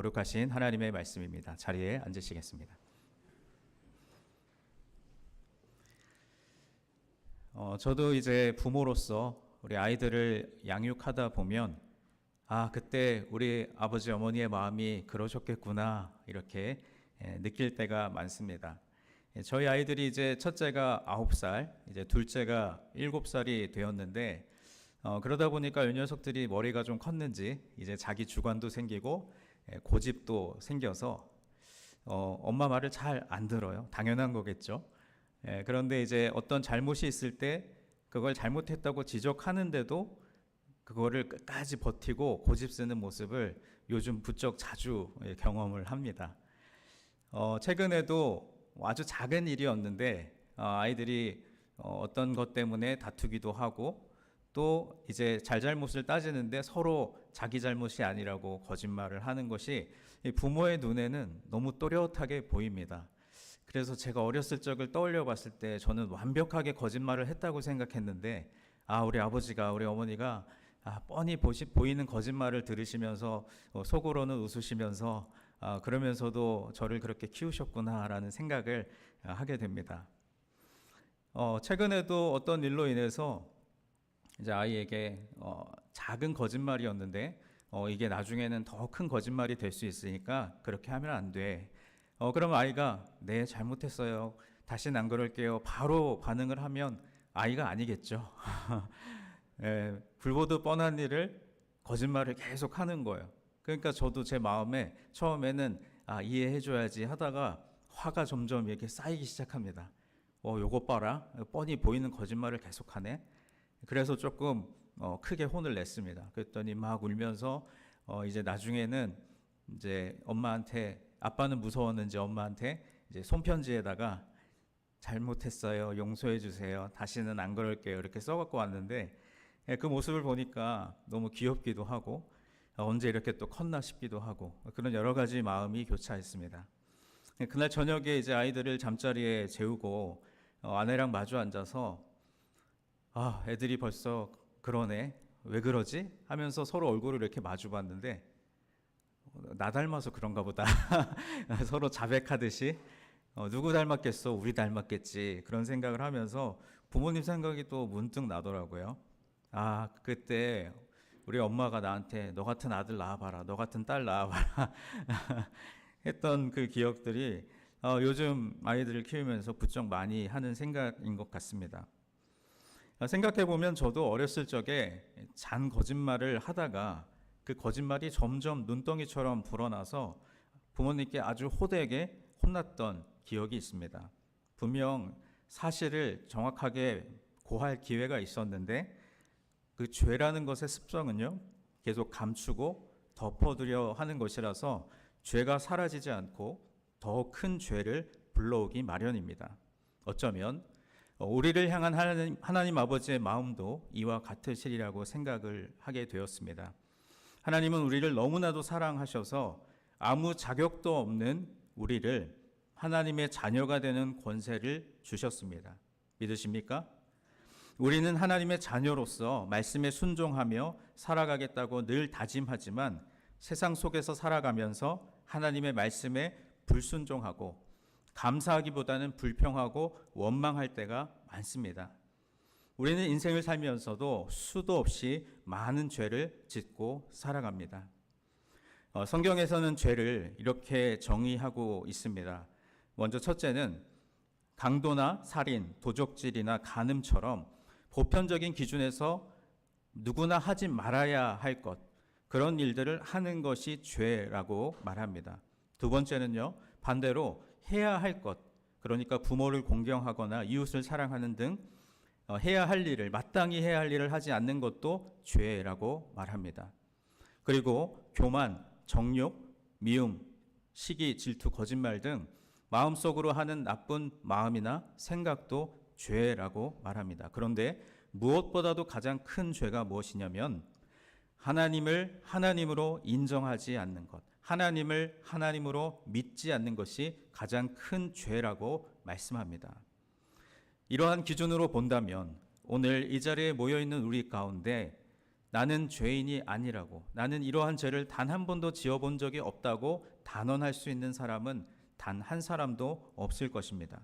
거룩하신 하나님의 말씀입니다. 자리에 앉으시겠습니다. 저도 이제 부모로서 우리 아이들을 양육하다 보면 그때 우리 아버지 어머니의 마음이 그러셨겠구나 이렇게 느낄 때가 많습니다. 저희 아이들이 이제 첫째가 9살, 이제 둘째가 7살이 되었는데 그러다 보니까 이 녀석들이 머리가 좀 컸는지 이제 자기 주관도 생기고 고집도 생겨서 엄마 말을 잘 안 들어요. 당연한 거겠죠. 그런데 이제 어떤 잘못이 있을 때 그걸 잘못했다고 지적하는데도 그거를 끝까지 버티고 고집 쓰는 모습을 요즘 부쩍 자주 경험을 합니다. 최근에도 아주 작은 일이었는데 아이들이 어떤 것 때문에 다투기도 하고 또 이제 잘잘못을 따지는데 서로 자기 잘못이 아니라고 거짓말을 하는 것이 부모의 눈에는 너무 또렷하게 보입니다. 그래서 제가 어렸을 적을 떠올려 봤을 때 저는 완벽하게 거짓말을 했다고 생각했는데 우리 아버지가 우리 어머니가 뻔히 보이는 거짓말을 들으시면서 속으로는 웃으시면서 그러면서도 저를 그렇게 키우셨구나라는 생각을 하게 됩니다. 최근에도 어떤 일로 인해서 이제 아이에게 작은 거짓말이었는데 이게 나중에는 더 큰 거짓말이 될 수 있으니까 그렇게 하면 안 돼. 그럼 아이가 네, 잘못했어요. 다시는 안 그럴게요. 바로 반응을 하면 아이가 아니겠죠. 불보듯 뻔한 일을 거짓말을 계속 하는 거예요. 그러니까 저도 제 마음에 처음에는 이해해줘야지 하다가 화가 점점 이렇게 쌓이기 시작합니다. 요것 봐라. 뻔히 보이는 거짓말을 계속하네. 그래서 조금 크게 혼을 냈습니다. 그랬더니 막 울면서 이제 나중에는 이제 엄마한테 아빠는 무서웠는지 엄마한테 이제 손편지에다가 잘못했어요. 용서해 주세요. 다시는 안 그럴게요. 이렇게 써갖고 왔는데 그 모습을 보니까 너무 귀엽기도 하고 언제 이렇게 또 컸나 싶기도 하고 그런 여러 가지 마음이 교차했습니다. 그날 저녁에 이제 아이들을 잠자리에 재우고 아내랑 마주 앉아서 애들이 벌써 그러네. 왜 그러지? 하면서 서로 얼굴을 이렇게 마주 봤는데 나 닮아서 그런가 보다. 서로 자백하듯이 누구 닮았겠어? 우리 닮았겠지. 그런 생각을 하면서 부모님 생각이 또 문득 나더라고요. 그때 우리 엄마가 나한테 너 같은 아들 낳아봐라. 너 같은 딸 낳아봐라. 했던 그 기억들이 요즘 아이들을 키우면서 부쩍 많이 하는 생각인 것 같습니다. 생각해보면 저도 어렸을 적에 잔 거짓말을 하다가 그 거짓말이 점점 눈덩이처럼 불어나서 부모님께 아주 호되게 혼났던 기억이 있습니다. 분명 사실을 정확하게 고할 기회가 있었는데 그 죄라는 것의 습성은요, 계속 감추고 덮어두려 하는 것이라서 죄가 사라지지 않고 더 큰 죄를 불러오기 마련입니다. 어쩌면 우리를 향한 하나님 아버지의 마음도 이와 같으시리라고 생각을 하게 되었습니다. 하나님은 우리를 너무나도 사랑하셔서 아무 자격도 없는 우리를 하나님의 자녀가 되는 권세를 주셨습니다. 믿으십니까? 우리는 하나님의 자녀로서 말씀에 순종하며 살아가겠다고 늘 다짐하지만 세상 속에서 살아가면서 하나님의 말씀에 불순종하고 감사하기보다는 불평하고 원망할 때가 많습니다. 우리는 인생을 살면서도 수도 없이 많은 죄를 짓고 살아갑니다. 성경에서는 죄를 이렇게 정의하고 있습니다. 먼저 첫째는 강도나 살인, 도적질이나 간음처럼 보편적인 기준에서 누구나 하지 말아야 할 것, 그런 일들을 하는 것이 죄라고 말합니다. 두 번째는요, 반대로 해야 할 것, 그러니까 부모를 공경하거나 이웃을 사랑하는 등 해야 할 일을, 마땅히 해야 할 일을 하지 않는 것도 죄라고 말합니다. 그리고 교만, 정욕, 미움, 시기, 질투, 거짓말 등 마음속으로 하는 나쁜 마음이나 생각도 죄라고 말합니다. 그런데 무엇보다도 가장 큰 죄가 무엇이냐면 하나님을 하나님으로 인정하지 않는 것, 하나님을 하나님으로 믿지 않는 것이 가장 큰 죄라고 말씀합니다. 이러한 기준으로 본다면 오늘 이 자리에 모여있는 우리 가운데 나는 죄인이 아니라고, 나는 이러한 죄를 단 한 번도 지어본 적이 없다고 단언할 수 있는 사람은 단 한 사람도 없을 것입니다.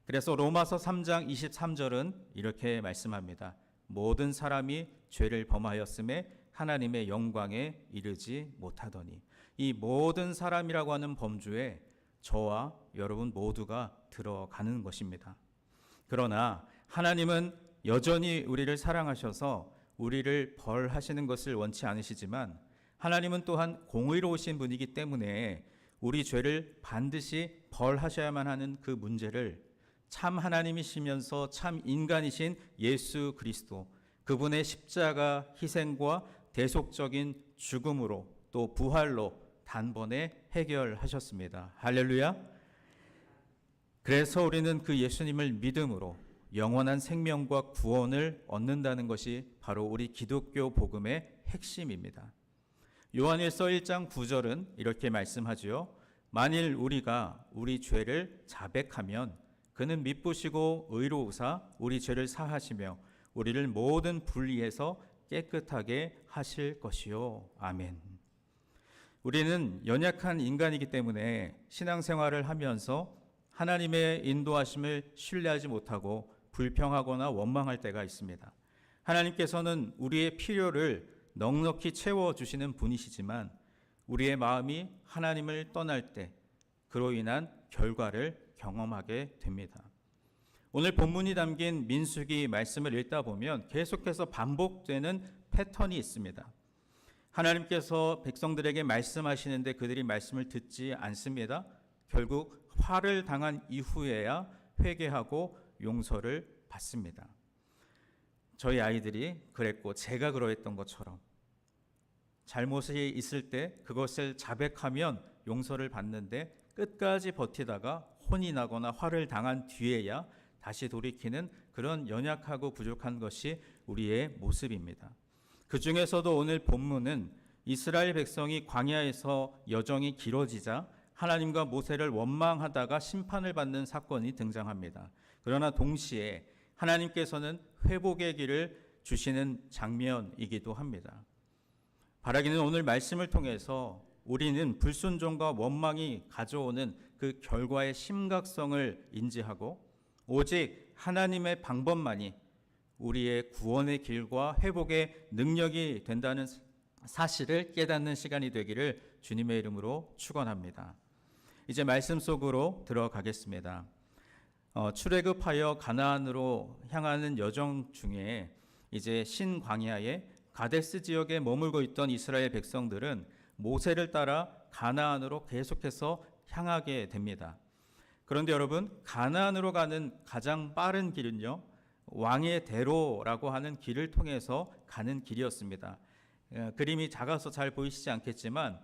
그래서 로마서 3장 23절은 이렇게 말씀합니다. 모든 사람이 죄를 범하였음에 하나님의 영광에 이르지 못하더니, 이 모든 사람이라고 하는 범주에 저와 여러분 모두가 들어가는 것입니다. 그러나 하나님은 여전히 우리를 사랑하셔서 우리를 벌하시는 것을 원치 않으시지만, 하나님은 또한 공의로우신 분이기 때문에 우리 죄를 반드시 벌하셔야만 하는 그 문제를 참 하나님이시면서 참 인간이신 예수 그리스도, 그분의 십자가 희생과 대속적인 죽음으로 또 부활로 단번에 해결하셨습니다. 할렐루야. 그래서 우리는 그 예수님을 믿음으로 영원한 생명과 구원을 얻는다는 것이 바로 우리 기독교 복음의 핵심입니다. 요한일서 1장 9절은 이렇게 말씀하지요. 만일 우리가 우리 죄를 자백하면 그는 미쁘시고 의로우사 우리 죄를 사하시며 우리를 모든 불의에서 깨끗하게 하실 것이요. 아멘. 우리는 연약한 인간이기 때문에 신앙생활을 하면서 하나님의 인도하심을 신뢰하지 못하고 불평하거나 원망할 때가 있습니다. 하나님께서는 우리의 필요를 넉넉히 채워주시는 분이시지만 우리의 마음이 하나님을 떠날 때 그로 인한 결과를 경험하게 됩니다. 오늘 본문이 담긴 민수기 말씀을 읽다 보면 계속해서 반복되는 패턴이 있습니다. 하나님께서 백성들에게 말씀하시는데 그들이 말씀을 듣지 않습니다. 결국 화를 당한 이후에야 회개하고 용서를 받습니다. 저희 아이들이 그랬고 제가 그러했던 것처럼 잘못이 있을 때 그것을 자백하면 용서를 받는데 끝까지 버티다가 혼이 나거나 화를 당한 뒤에야 다시 돌이키는 그런 연약하고 부족한 것이 우리의 모습입니다. 그 중에서도 오늘 본문은 이스라엘 백성이 광야에서 여정이 길어지자 하나님과 모세를 원망하다가 심판을 받는 사건이 등장합니다. 그러나 동시에 하나님께서는 회복의 길을 주시는 장면이기도 합니다. 바라기는 오늘 말씀을 통해서 우리는 불순종과 원망이 가져오는 그 결과의 심각성을 인지하고 오직 하나님의 방법만이 우리의 구원의 길과 회복의 능력이 된다는 사실을 깨닫는 시간이 되기를 주님의 이름으로 축원합니다. 이제 말씀 속으로 들어가겠습니다. 출애굽하여 가나안으로 향하는 여정 중에 이제 신광야에 가데스 지역에 머물고 있던 이스라엘 백성들은 모세를 따라 가나안으로 계속해서 향하게 됩니다. 그런데 여러분, 가나안으로 가는 가장 빠른 길은요, 왕의 대로라고 하는 길을 통해서 가는 길이었습니다. 그림이 작아서 잘 보이시지 않겠지만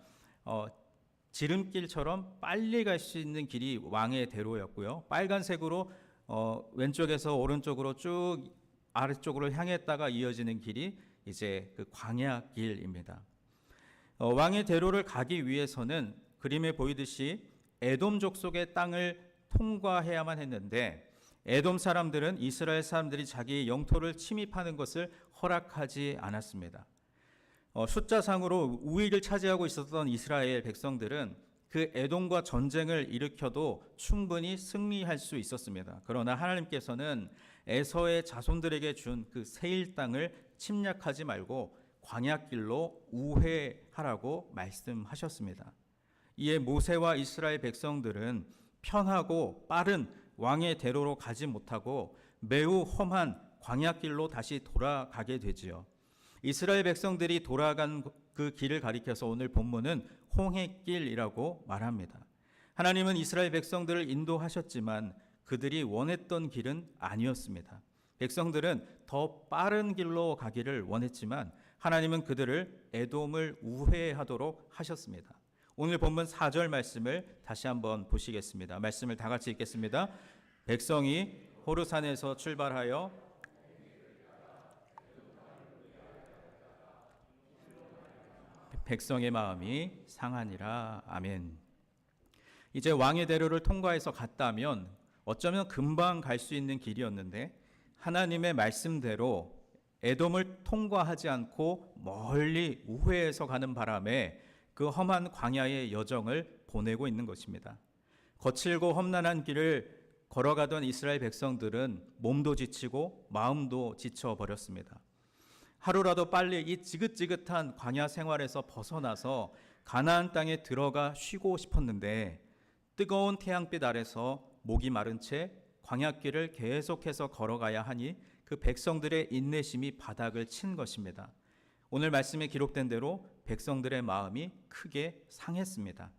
지름길처럼 빨리 갈 수 있는 길이 왕의 대로였고요. 빨간색으로 왼쪽에서 오른쪽으로 쭉 아래쪽으로 향했다가 이어지는 길이 이제 그 광야길입니다. 왕의 대로를 가기 위해서는 그림에 보이듯이 에돔 족속의 땅을 통과해야만 했는데 에돔 사람들은 이스라엘 사람들이 자기의 영토를 침입하는 것을 허락하지 않았습니다. 숫자상으로 우위를 차지하고 있었던 이스라엘 백성들은 그 에돔과 전쟁을 일으켜도 충분히 승리할 수 있었습니다. 그러나 하나님께서는 에서의 자손들에게 준 그 세일 땅을 침략하지 말고 광야길로 우회하라고 말씀하셨습니다. 이에 모세와 이스라엘 백성들은 편하고 빠른 왕의 대로로 가지 못하고 매우 험한 광야길로 다시 돌아가게 되지요. 이스라엘 백성들이 돌아간 그 길을 가리켜서 오늘 본문은 홍해길이라고 말합니다. 하나님은 이스라엘 백성들을 인도하셨지만 그들이 원했던 길은 아니었습니다. 백성들은 더 빠른 길로 가기를 원했지만 하나님은 그들을 에돔을 우회하도록 하셨습니다. 오늘 본문 4절 말씀을 다시 한번 보시겠습니다. 말씀을 다 같이 읽겠습니다. 백성이 호르산에서 출발하여 백성의 마음이 상하니라. 아멘. 이제 왕의 대로를 통과해서 갔다면 어쩌면 금방 갈 수 있는 길이었는데 하나님의 말씀대로 에돔을 통과하지 않고 멀리 우회해서 가는 바람에 그 험한 광야의 여정을 보내고 있는 것입니다. 거칠고 험난한 길을 걸어가던 이스라엘 백성들은 몸도 지치고 마음도 지쳐버렸습니다. 하루라도 빨리 이 지긋지긋한 광야 생활에서 벗어나서 가나안 땅에 들어가 쉬고 싶었는데 뜨거운 태양빛 아래서 목이 마른 채 광야길을 계속해서 걸어가야 하니 그 백성들의 인내심이 바닥을 친 것입니다. 오늘 말씀에 기록된 대로 백성들의 마음이 크게 상했습니다.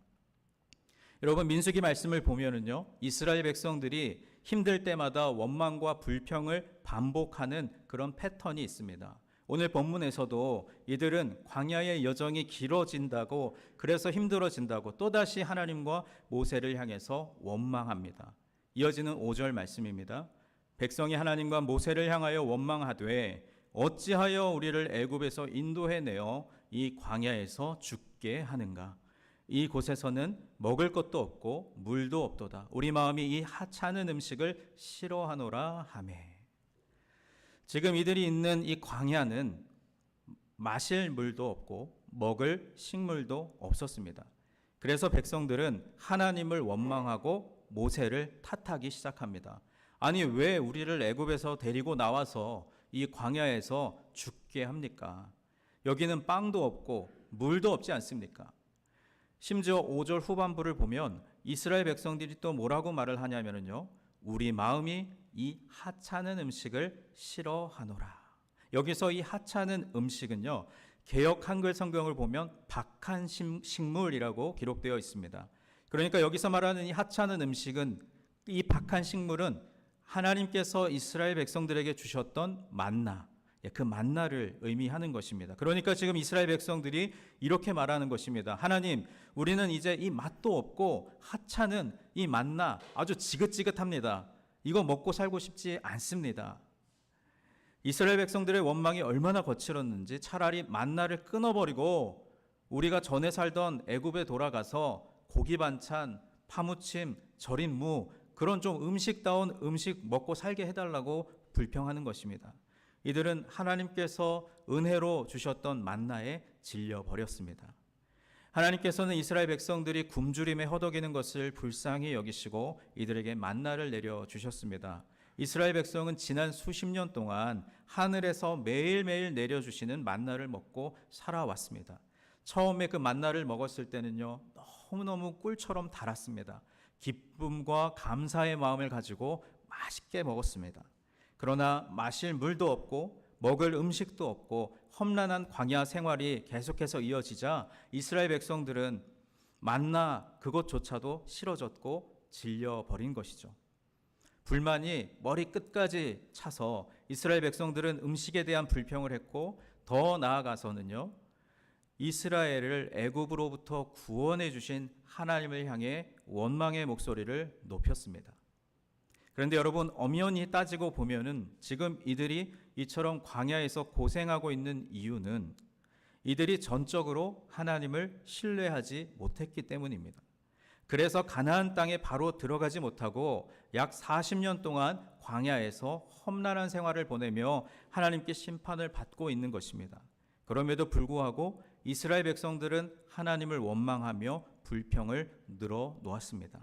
여러분, 민수기 말씀을 보면은요, 이스라엘 백성들이 힘들 때마다 원망과 불평을 반복하는 그런 패턴이 있습니다. 오늘 본문에서도 이들은 광야의 여정이 길어진다고, 그래서 힘들어진다고 또다시 하나님과 모세를 향해서 원망합니다. 이어지는 5절 말씀입니다. 백성이 하나님과 모세를 향하여 원망하되 어찌하여 우리를 애굽에서 인도해내어 이 광야에서 죽게 하는가? 이 곳에서는 먹을 것도 없고 물도 없도다. 우리 마음이 이 하찮은 음식을 싫어하노라 하매. 지금 이들이 있는 이 광야는 마실 물도 없고 먹을 식물도 없었습니다. 그래서 백성들은 하나님을 원망하고 모세를 탓하기 시작합니다. 아니, 왜 우리를 애굽에서 데리고 나와서 이 광야에서 죽게 합니까? 여기는 빵도 없고 물도 없지 않습니까? 심지어 5절 후반부를 보면 이스라엘 백성들이 또 뭐라고 말을 하냐면요, 우리 마음이 이 하찮은 음식을 싫어하노라. 여기서 이 하찮은 음식은요, 개역 한글 성경을 보면 박한 식물이라고 기록되어 있습니다. 그러니까 여기서 말하는 이 하찮은 음식은, 이 박한 식물은 하나님께서 이스라엘 백성들에게 주셨던 만나, 그 만나를 의미하는 것입니다. 그러니까 지금 이스라엘 백성들이 이렇게 말하는 것입니다. 하나님, 우리는 이제 이 맛도 없고 하찮은 이 만나 아주 지긋지긋합니다. 이거 먹고 살고 싶지 않습니다. 이스라엘 백성들의 원망이 얼마나 거칠었는지 차라리 만나를 끊어버리고 우리가 전에 살던 애굽에 돌아가서 고기 반찬, 파무침, 절인 무, 그런 좀 음식다운 음식 먹고 살게 해달라고 불평하는 것입니다. 이들은 하나님께서 은혜로 주셨던 만나에 질려버렸습니다. 하나님께서는 이스라엘 백성들이 굶주림에 허덕이는 것을 불쌍히 여기시고 이들에게 만나를 내려주셨습니다. 이스라엘 백성은 지난 수십 년 동안 하늘에서 매일매일 내려주시는 만나를 먹고 살아왔습니다. 처음에 그 만나를 먹었을 때는요, 너무너무 꿀처럼 달았습니다. 기쁨과 감사의 마음을 가지고 맛있게 먹었습니다. 그러나 마실 물도 없고 먹을 음식도 없고 험난한 광야 생활이 계속해서 이어지자 이스라엘 백성들은 만나 그것조차도 싫어졌고 질려버린 것이죠. 불만이 머리 끝까지 차서 이스라엘 백성들은 음식에 대한 불평을 했고, 더 나아가서는요, 이스라엘을 애굽으로부터 구원해 주신 하나님을 향해 원망의 목소리를 높였습니다. 그런데 여러분, 엄연히 따지고 보면은 지금 이들이 이처럼 광야에서 고생하고 있는 이유는 이들이 전적으로 하나님을 신뢰하지 못했기 때문입니다. 그래서 가나안 땅에 바로 들어가지 못하고 약 40년 동안 광야에서 험난한 생활을 보내며 하나님께 심판을 받고 있는 것입니다. 그럼에도 불구하고 이스라엘 백성들은 하나님을 원망하며 불평을 늘어놓았습니다.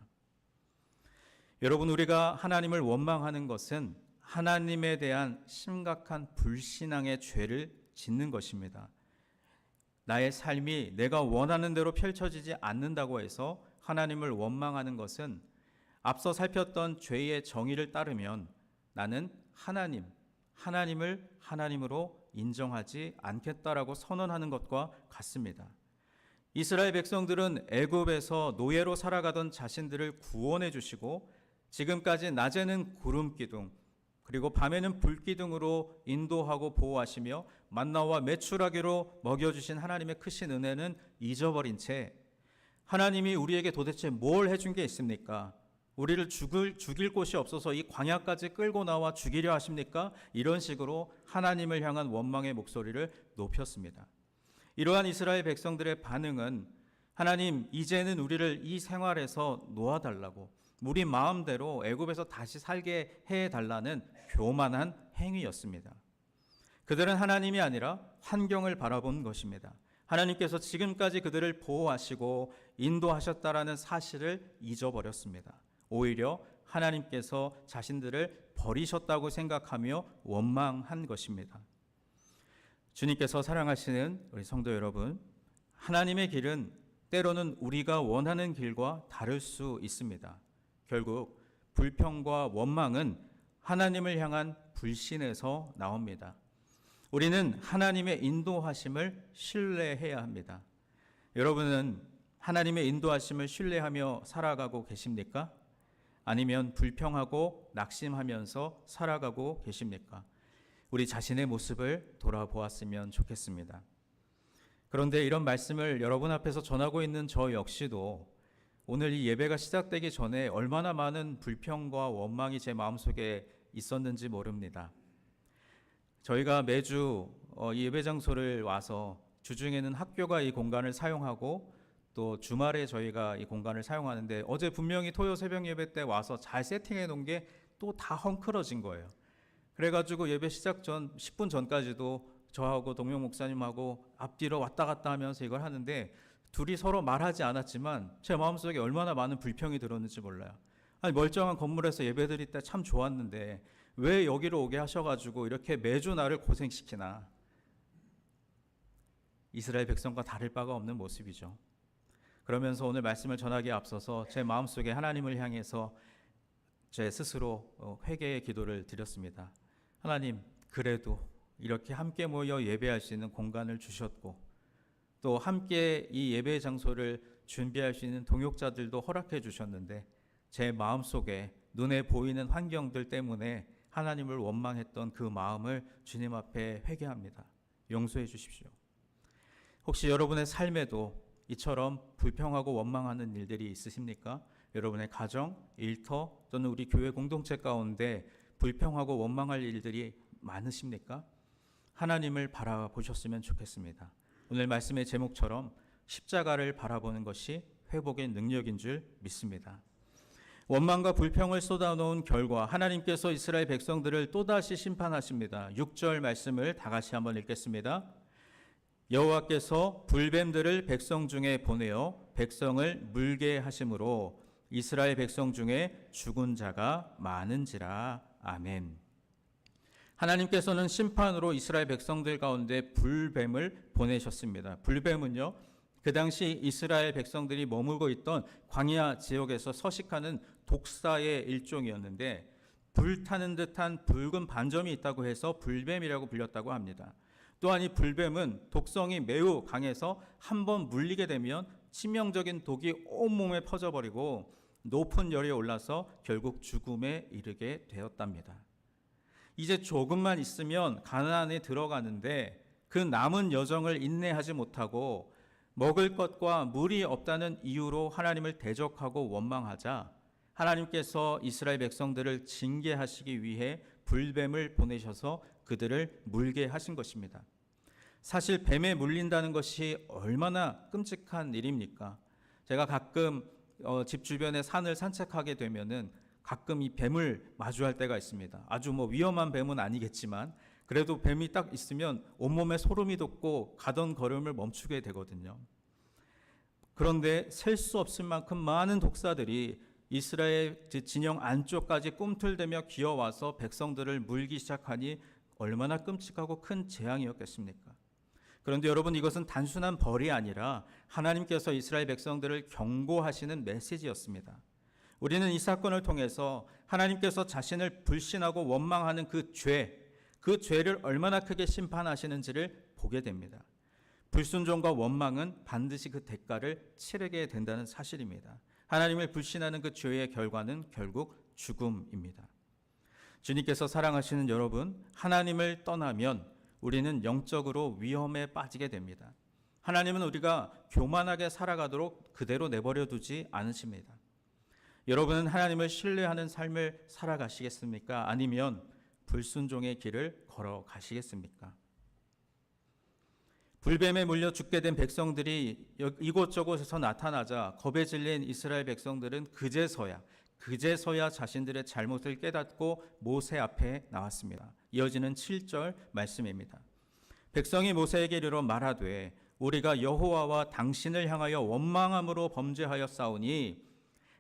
여러분, 우리가 하나님을 원망하는 것은 하나님에 대한 심각한 불신앙의 죄를 짓는 것입니다. 나의 삶이 내가 원하는 대로 펼쳐지지 않는다고 해서 하나님을 원망하는 것은 앞서 살폈던 죄의 정의를 따르면 나는 하나님을 하나님으로 인정하지 않겠다라고 선언하는 것과 같습니다. 이스라엘 백성들은 애굽에서 노예로 살아가던 자신들을 구원해 주시고 지금까지 낮에는 구름 기둥 그리고 밤에는 불 기둥으로 인도하고 보호하시며 만나와 메추라기로 먹여주신 하나님의 크신 은혜는 잊어버린 채 하나님이 우리에게 도대체 뭘 해준 게 있습니까? 우리를 죽일 곳이 없어서 이 광야까지 끌고 나와 죽이려 하십니까? 이런 식으로 하나님을 향한 원망의 목소리를 높였습니다. 이러한 이스라엘 백성들의 반응은 하나님, 이제는 우리를 이 생활에서 놓아달라고, 우리 마음대로 애굽에서 다시 살게 해달라는 교만한 행위였습니다. 그들은 하나님이 아니라 환경을 바라본 것입니다. 하나님께서 지금까지 그들을 보호하시고 인도하셨다라는 사실을 잊어버렸습니다. 오히려 하나님께서 자신들을 버리셨다고 생각하며 원망한 것입니다. 주님께서 사랑하시는 우리 성도 여러분, 하나님의 길은 때로는 우리가 원하는 길과 다를 수 있습니다. 결국 불평과 원망은 하나님을 향한 불신에서 나옵니다. 우리는 하나님의 인도하심을 신뢰해야 합니다. 여러분은 하나님의 인도하심을 신뢰하며 살아가고 계십니까? 아니면 불평하고 낙심하면서 살아가고 계십니까? 우리 자신의 모습을 돌아보았으면 좋겠습니다. 그런데 이런 말씀을 여러분 앞에서 전하고 있는 저 역시도 오늘 이 예배가 시작되기 전에 얼마나 많은 불평과 원망이 제 마음속에 있었는지 모릅니다. 저희가 매주 이 예배 장소를 와서 주중에는 학교가 이 공간을 사용하고 또 주말에 저희가 이 공간을 사용하는데 어제 분명히 토요 새벽 예배 때 와서 잘 세팅해 놓은 게 또 다 헝클어진 거예요. 그래가지고 예배 시작 전 10분 전까지도 저하고 동명 목사님하고 앞뒤로 왔다 갔다 하면서 이걸 하는데 둘이 서로 말하지 않았지만 제 마음속에 얼마나 많은 불평이 들었는지 몰라요. 아니 멀쩡한 건물에서 예배 드릴 때 참 좋았는데 왜 여기로 오게 하셔가지고 이렇게 매주 나를 고생시키나. 이스라엘 백성과 다를 바가 없는 모습이죠. 그러면서 오늘 말씀을 전하기에 앞서서 제 마음속에 하나님을 향해서 제 스스로 회개의 기도를 드렸습니다. 하나님, 그래도 이렇게 함께 모여 예배할 수 있는 공간을 주셨고 또 함께 이 예배 장소를 준비할 수 있는 동역자들도 허락해 주셨는데 제 마음속에 눈에 보이는 환경들 때문에 하나님을 원망했던 그 마음을 주님 앞에 회개합니다. 용서해 주십시오. 혹시 여러분의 삶에도 이처럼 불평하고 원망하는 일들이 있으십니까? 여러분의 가정, 일터 또는 우리 교회 공동체 가운데 불평하고 원망할 일들이 많으십니까? 하나님을 바라보셨으면 좋겠습니다. 오늘 말씀의 제목처럼 십자가를 바라보는 것이 회복의 능력인 줄 믿습니다. 원망과 불평을 쏟아놓은 결과 하나님께서 이스라엘 백성들을 또다시 심판하십니다. 6절 말씀을 다 같이 한번 읽겠습니다. 여호와께서 불뱀들을 백성 중에 보내어 백성을 물게 하심으로 이스라엘 백성 중에 죽은 자가 많은지라. 아멘. 하나님께서는 심판으로 이스라엘 백성들 가운데 불뱀을 보내셨습니다. 불뱀은요, 그 당시 이스라엘 백성들이 머물고 있던 광야 지역에서 서식하는 독사의 일종이었는데 불타는 듯한 붉은 반점이 있다고 해서 불뱀이라고 불렸다고 합니다. 또한 이 불뱀은 독성이 매우 강해서 한번 물리게 되면 치명적인 독이 온몸에 퍼져버리고 높은 열이 올라서 결국 죽음에 이르게 되었답니다. 이제 조금만 있으면 가나안에 들어가는데 그 남은 여정을 인내하지 못하고 먹을 것과 물이 없다는 이유로 하나님을 대적하고 원망하자 하나님께서 이스라엘 백성들을 징계하시기 위해 불뱀을 보내셔서 그들을 물게 하신 것입니다. 사실 뱀에 물린다는 것이 얼마나 끔찍한 일입니까? 제가 가끔 집 주변에 산을 산책하게 되면은 가끔 이 뱀을 마주할 때가 있습니다. 아주 위험한 뱀은 아니겠지만 그래도 뱀이 딱 있으면 온몸에 소름이 돋고 가던 걸음을 멈추게 되거든요. 그런데 셀 수 없을 만큼 많은 독사들이 이스라엘 진영 안쪽까지 꿈틀대며 기어와서 백성들을 물기 시작하니 얼마나 끔찍하고 큰 재앙이었겠습니까? 그런데 여러분, 이것은 단순한 벌이 아니라 하나님께서 이스라엘 백성들을 경고하시는 메시지였습니다. 우리는 이 사건을 통해서 하나님께서 자신을 불신하고 원망하는 그 죄를 얼마나 크게 심판하시는지를 보게 됩니다. 불순종과 원망은 반드시 그 대가를 치르게 된다는 사실입니다. 하나님을 불신하는 그 죄의 결과는 결국 죽음입니다. 주님께서 사랑하시는 여러분, 하나님을 떠나면 우리는 영적으로 위험에 빠지게 됩니다. 하나님은 우리가 교만하게 살아가도록 그대로 내버려 두지 않으십니다. 여러분은 하나님을 신뢰하는 삶을 살아가시겠습니까? 아니면 불순종의 길을 걸어가시겠습니까? 불뱀에 물려 죽게 된 백성들이 이곳저곳에서 나타나자 겁에 질린 이스라엘 백성들은 그제서야 그제서야 자신들의 잘못을 깨닫고 모세 앞에 나왔습니다. 이어지는 7절 말씀입니다. 백성이 모세에게 이르러 말하되 우리가 여호와와 당신을 향하여 원망함으로 범죄하였사오니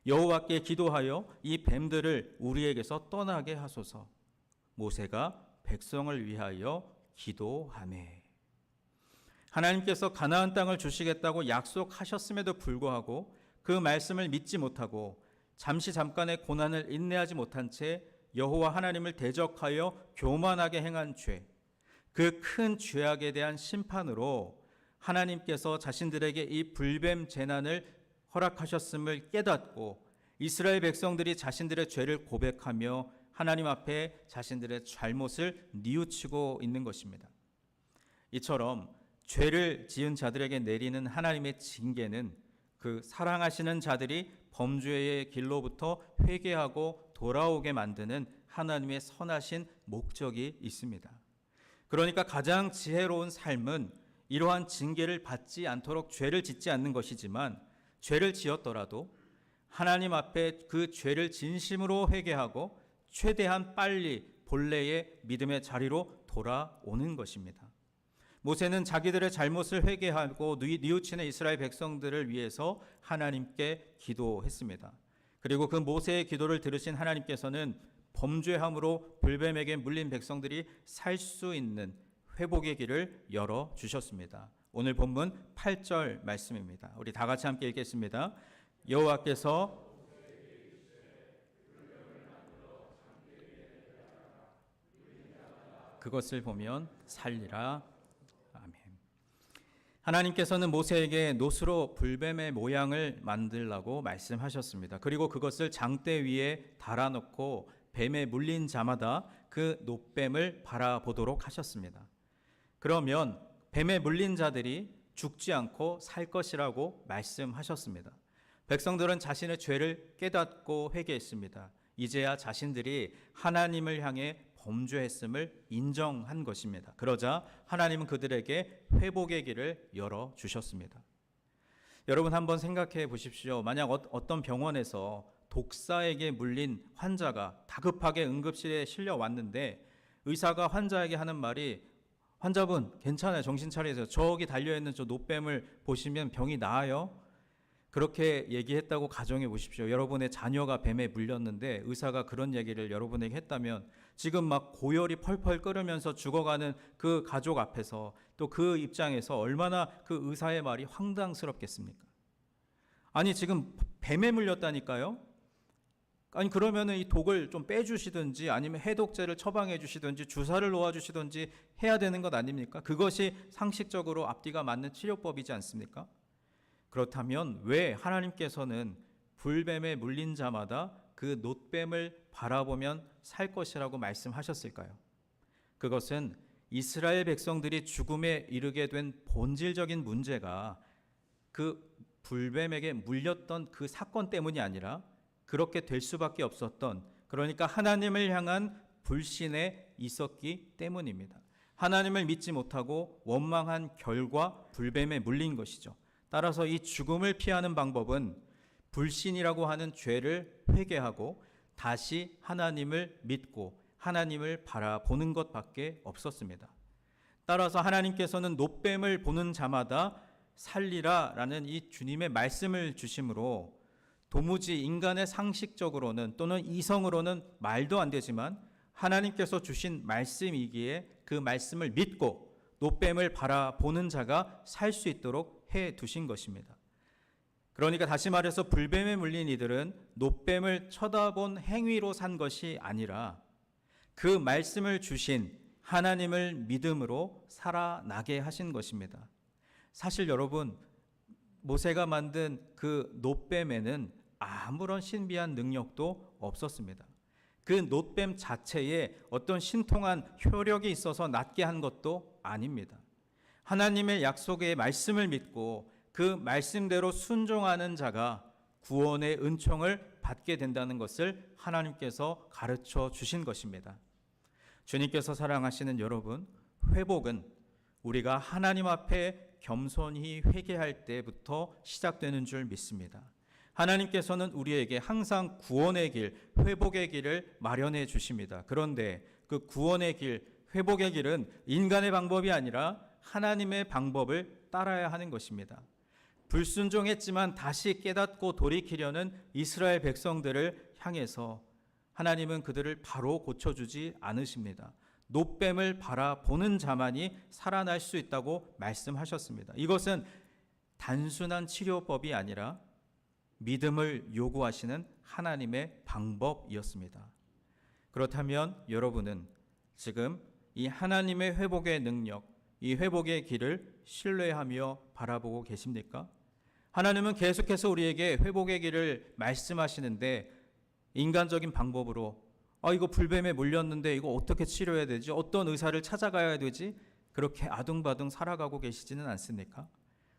여호와께 기도하여 이 뱀들을 우리에게서 떠나게 하소서. 모세가 백성을 위하여 기도하매. 하나님께서 가나안 땅을 주시겠다고 약속하셨음에도 불구하고 그 말씀을 믿지 못하고 잠깐의 고난을 인내하지 못한 채 여호와 하나님을 대적하여 교만하게 행한 죄, 그 큰 죄악에 대한 심판으로 하나님께서 자신들에게 이 불뱀 재난을 허락하셨음을 깨닫고 이스라엘 백성들이 자신들의 죄를 고백하며 하나님 앞에 자신들의 잘못을 뉘우치고 있는 것입니다. 이처럼 죄를 지은 자들에게 내리는 하나님의 징계는 그 사랑하시는 자들이 범죄의 길로부터 회개하고 돌아오게 만드는 하나님의 선하신 목적이 있습니다. 그러니까 가장 지혜로운 삶은 이러한 징계를 받지 않도록 죄를 짓지 않는 것이지만 죄를 지었더라도 하나님 앞에 그 죄를 진심으로 회개하고 최대한 빨리 본래의 믿음의 자리로 돌아오는 것입니다. 모세는 자기들의 잘못을 회개하고 뉘우치는 이스라엘 백성들을 위해서 하나님께 기도했습니다. 그리고 그 모세의 기도를 들으신 하나님께서는 범죄함으로 불뱀에게 물린 백성들이 살 수 있는 회복의 길을 열어주셨습니다. 오늘 본문 8절 말씀입니다. 우리 다 같이 함께 읽겠습니다. 여호와께서 그것을 보면 살리라. 아멘. 하나님께서는 모세에게 놋으로 불뱀의 모양을 만들라고 말씀하셨습니다. 그리고 그것을 장대 위에 달아놓고 뱀에 물린 자마다 그 놋뱀을 바라보도록 하셨습니다. 그러면 뱀에 물린 자들이 죽지 않고 살 것이라고 말씀하셨습니다. 백성들은 자신의 죄를 깨닫고 회개했습니다. 이제야 자신들이 하나님을 향해 범죄했음을 인정한 것입니다. 그러자 하나님은 그들에게 회복의 길을 열어주셨습니다. 여러분 한번 생각해 보십시오. 만약 어떤 병원에서 독사에게 물린 환자가 다급하게 응급실에 실려왔는데 의사가 환자에게 하는 말이 환자분 괜찮아요. 정신 차리세요. 저기 달려있는 저 놋뱀을 보시면 병이 나아요. 그렇게 얘기했다고 가정해 보십시오. 여러분의 자녀가 뱀에 물렸는데 의사가 그런 얘기를 여러분에게 했다면 지금 막 고열이 펄펄 끓으면서 죽어가는 그 가족 앞에서 또 그 입장에서 얼마나 그 의사의 말이 황당스럽겠습니까? 아니 지금 뱀에 물렸다니까요? 아니 그러면은 이 독을 좀 빼주시든지 아니면 해독제를 처방해 주시든지 주사를 놓아 주시든지 해야 되는 것 아닙니까? 그것이 상식적으로 앞뒤가 맞는 치료법이지 않습니까? 그렇다면 왜 하나님께서는 불뱀에 물린 자마다 그 놋뱀을 바라보면 살 것이라고 말씀하셨을까요? 그것은 이스라엘 백성들이 죽음에 이르게 된 본질적인 문제가 그 불뱀에게 물렸던 그 사건 때문이 아니라 그렇게 될 수밖에 없었던, 그러니까 하나님을 향한 불신에 있었기 때문입니다. 하나님을 믿지 못하고 원망한 결과 불뱀에 물린 것이죠. 따라서 이 죽음을 피하는 방법은 불신이라고 하는 죄를 회개하고 다시 하나님을 믿고 하나님을 바라보는 것밖에 없었습니다. 따라서 하나님께서는 놋뱀을 보는 자마다 살리라라는 이 주님의 말씀을 주심으로 도무지 인간의 상식적으로는 또는 이성으로는 말도 안 되지만 하나님께서 주신 말씀이기에 그 말씀을 믿고 놋뱀을 바라보는 자가 살 수 있도록 해 두신 것입니다. 그러니까 다시 말해서 불뱀에 물린 이들은 놋뱀을 쳐다본 행위로 산 것이 아니라 그 말씀을 주신 하나님을 믿음으로 살아나게 하신 것입니다. 사실 여러분, 모세가 만든 그 놋뱀에는 아무런 신비한 능력도 없었습니다. 그 놋뱀 자체에 어떤 신통한 효력이 있어서 낫게 한 것도 아닙니다. 하나님의 약속의 말씀을 믿고 그 말씀대로 순종하는 자가 구원의 은총을 받게 된다는 것을 하나님께서 가르쳐 주신 것입니다. 주님께서 사랑하시는 여러분, 회복은 우리가 하나님 앞에 겸손히 회개할 때부터 시작되는 줄 믿습니다. 하나님께서는 우리에게 항상 구원의 길, 회복의 길을 마련해 주십니다. 그런데 그 구원의 길, 회복의 길은 인간의 방법이 아니라 하나님의 방법을 따라야 하는 것입니다. 불순종했지만 다시 깨닫고 돌이키려는 이스라엘 백성들을 향해서 하나님은 그들을 바로 고쳐주지 않으십니다. 노뱀을 바라보는 자만이 살아날 수 있다고 말씀하셨습니다. 이것은 단순한 치료법이 아니라 믿음을 요구하시는 하나님의 방법이었습니다. 그렇다면 여러분은 지금 이 하나님의 회복의 능력, 이 회복의 길을 신뢰하며 바라보고 계십니까? 하나님은 계속해서 우리에게 회복의 길을 말씀하시는데 인간적인 방법으로 이거 불뱀에 물렸는데 이거 어떻게 치료해야 되지? 어떤 의사를 찾아가야 되지? 그렇게 아둥바둥 살아가고 계시지는 않습니까?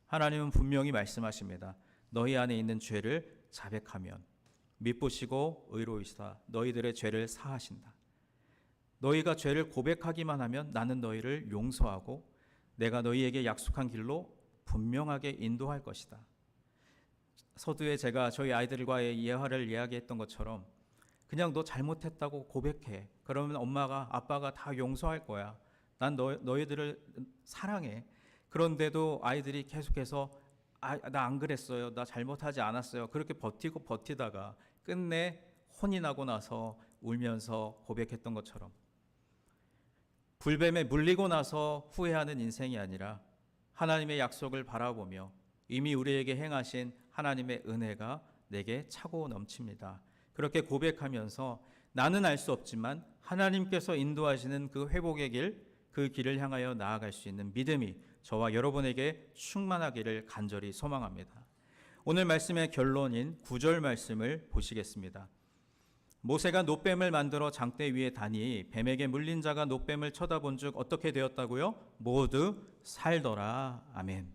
하나님은 분명히 말씀하십니다. 너희 안에 있는 죄를 자백하면 미쁘시고 의로우시다. 너희들의 죄를 사하신다. 너희가 죄를 고백하기만 하면 나는 너희를 용서하고 내가 너희에게 약속한 길로 분명하게 인도할 것이다. 서두에 제가 저희 아이들과의 예화를 이야기했던 것처럼 그냥 너 잘못했다고 고백해. 그러면 엄마가 아빠가 다 용서할 거야. 난 너희들을 사랑해. 그런데도 아이들이 계속해서 나 안 그랬어요. 나 잘못하지 않았어요. 그렇게 버티다가 끝내 혼이 나고 나서 울면서 고백했던 것처럼 불뱀에 물리고 나서 후회하는 인생이 아니라 하나님의 약속을 바라보며 이미 우리에게 행하신 하나님의 은혜가 내게 차고 넘칩니다. 그렇게 고백하면서 나는 알 수 없지만 하나님께서 인도하시는 그 회복의 길, 그 길을 향하여 나아갈 수 있는 믿음이 저와 여러분에게 충만하기를 간절히 소망합니다. 오늘 말씀의 결론인 9절 말씀을 보시겠습니다. 모세가 놋뱀을 만들어 장대 위에 다니 뱀에게 물린 자가 놋뱀을 쳐다본 즉 어떻게 되었다고요? 모두 살더라. 아멘.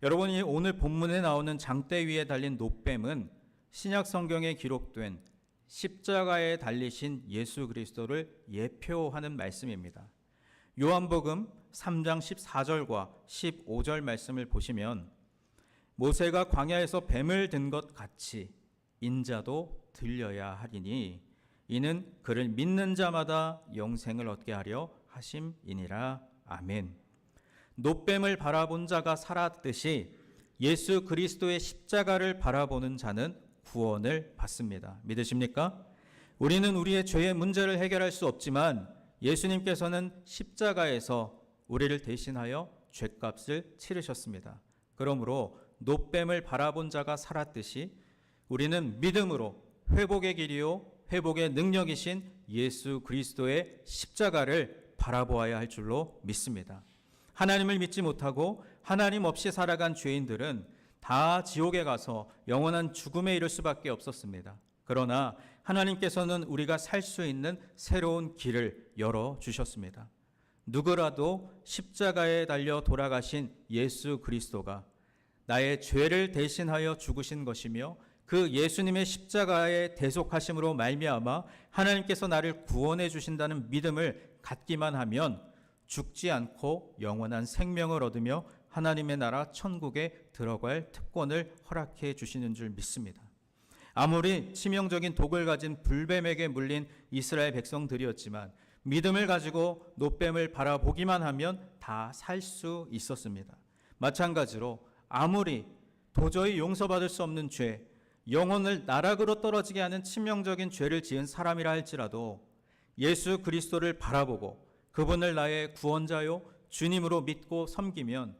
여러분이 오늘 본문에 나오는 장대 위에 달린 놋뱀은 신약 성경에 기록된 십자가에 달리신 예수 그리스도를 예표하는 말씀입니다. 요한복음 3장 14절과 15절 말씀을 보시면 모세가 광야에서 뱀을 든 것 같이 인자도 들려야 하리니 이는 그를 믿는 자마다 영생을 얻게 하려 하심이니라. 아멘. 놋뱀을 바라본 자가 살았듯이 예수 그리스도의 십자가를 바라보는 자는 구원을 받습니다. 믿으십니까? 우리는 우리의 죄의 문제를 해결할 수 없지만 예수님께서는 십자가에서 우리를 대신하여 죄값을 치르셨습니다. 그러므로 놋뱀을 바라본 자가 살았듯이 우리는 믿음으로 회복의 길이요 회복의 능력이신 예수 그리스도의 십자가를 바라보아야 할 줄로 믿습니다. 하나님을 믿지 못하고 하나님 없이 살아간 죄인들은 다 지옥에 가서 영원한 죽음에 이를 수밖에 없었습니다. 그러나 하나님께서는 우리가 살 수 있는 새로운 길을 열어주셨습니다. 누구라도 십자가에 달려 돌아가신 예수 그리스도가 나의 죄를 대신하여 죽으신 것이며 그 예수님의 십자가의 대속하심으로 말미암아 하나님께서 나를 구원해 주신다는 믿음을 갖기만 하면 죽지 않고 영원한 생명을 얻으며 하나님의 나라 천국에 들어갈 특권을 허락해 주시는 줄 믿습니다. 아무리 치명적인 독을 가진 불뱀에게 물린 이스라엘 백성들이었지만 믿음을 가지고 놋뱀을 바라보기만 하면 다 살 수 있었습니다. 마찬가지로 아무리 도저히 용서받을 수 없는 죄, 영혼을 나락으로 떨어지게 하는 치명적인 죄를 지은 사람이라 할지라도 예수 그리스도를 바라보고 그분을 나의 구원자요 주님으로 믿고 섬기면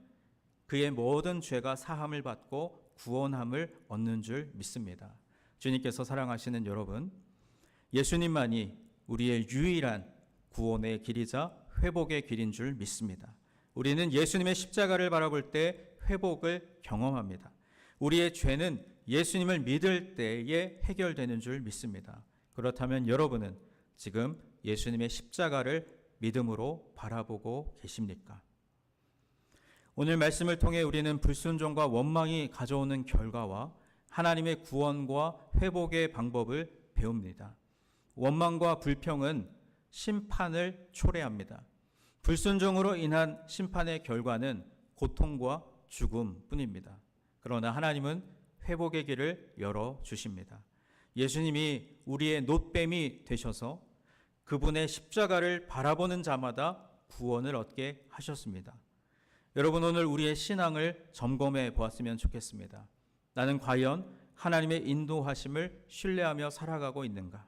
그의 모든 죄가 사함을 받고 구원함을 얻는 줄 믿습니다. 주님께서 사랑하시는 여러분, 예수님만이 우리의 유일한 구원의 길이자 회복의 길인 줄 믿습니다. 우리는 예수님의 십자가를 바라볼 때 회복을 경험합니다. 우리의 죄는 예수님을 믿을 때에 해결되는 줄 믿습니다. 그렇다면 여러분은 지금 예수님의 십자가를 믿음으로 바라보고 계십니까? 오늘 말씀을 통해 우리는 불순종과 원망이 가져오는 결과와 하나님의 구원과 회복의 방법을 배웁니다. 원망과 불평은 심판을 초래합니다. 불순종으로 인한 심판의 결과는 고통과 죽음뿐입니다. 그러나 하나님은 회복의 길을 열어 주십니다. 예수님이 우리의 놋뱀이 되셔서 그분의 십자가를 바라보는 자마다 구원을 얻게 하셨습니다. 여러분, 오늘 우리의 신앙을 점검해 보았으면 좋겠습니다. 나는 과연 하나님의 인도하심을 신뢰하며 살아가고 있는가?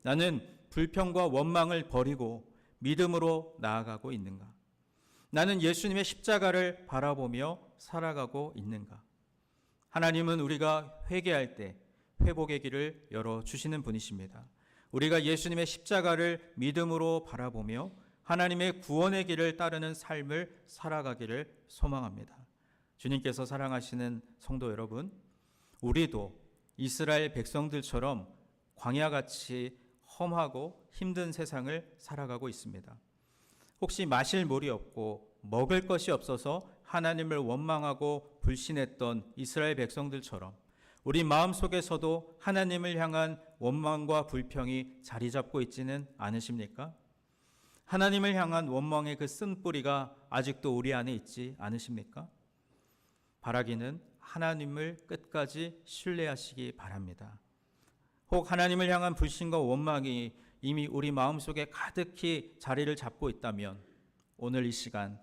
나는 불평과 원망을 버리고 믿음으로 나아가고 있는가? 나는 예수님의 십자가를 바라보며 살아가고 있는가? 하나님은 우리가 회개할 때 회복의 길을 열어주시는 분이십니다. 우리가 예수님의 십자가를 믿음으로 바라보며 하나님의 구원의 길을 따르는 삶을 살아가기를 소망합니다. 주님께서 사랑하시는 성도 여러분, 우리도 이스라엘 백성들처럼 광야같이 험하고 힘든 세상을 살아가고 있습니다. 혹시 마실 물이 없고 먹을 것이 없어서 하나님을 원망하고 불신했던 이스라엘 백성들처럼 우리 마음속에서도 하나님을 향한 원망과 불평이 자리 잡고 있지는 않으십니까? 하나님을 향한 원망의 그 쓴뿌리가 아직도 우리 안에 있지 않으십니까? 바라기는 하나님을 끝까지 신뢰하시기 바랍니다. 혹 하나님을 향한 불신과 원망이 이미 우리 마음속에 가득히 자리를 잡고 있다면 오늘 이 시간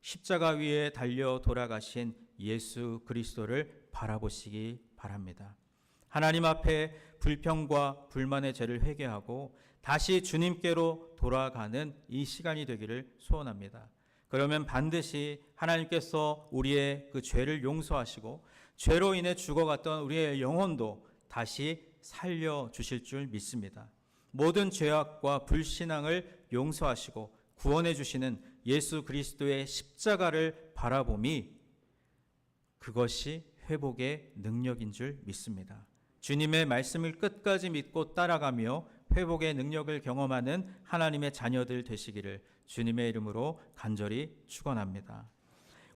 십자가 위에 달려 돌아가신 예수 그리스도를 바라보시기 바랍니다. 하나님 앞에 불평과 불만의 죄를 회개하고 다시 주님께로 돌아가는 이 시간이 되기를 소원합니다. 그러면 반드시 하나님께서 우리의 그 죄를 용서하시고 죄로 인해 죽어갔던 우리의 영혼도 다시 살려주실 줄 믿습니다. 모든 죄악과 불신앙을 용서하시고 구원해 주시는 예수 그리스도의 십자가를 바라봄이 그것이 회복의 능력인 줄 믿습니다. 주님의 말씀을 끝까지 믿고 따라가며 회복의 능력을 경험하는 하나님의 자녀들 되시기를 주님의 이름으로 간절히 축원합니다.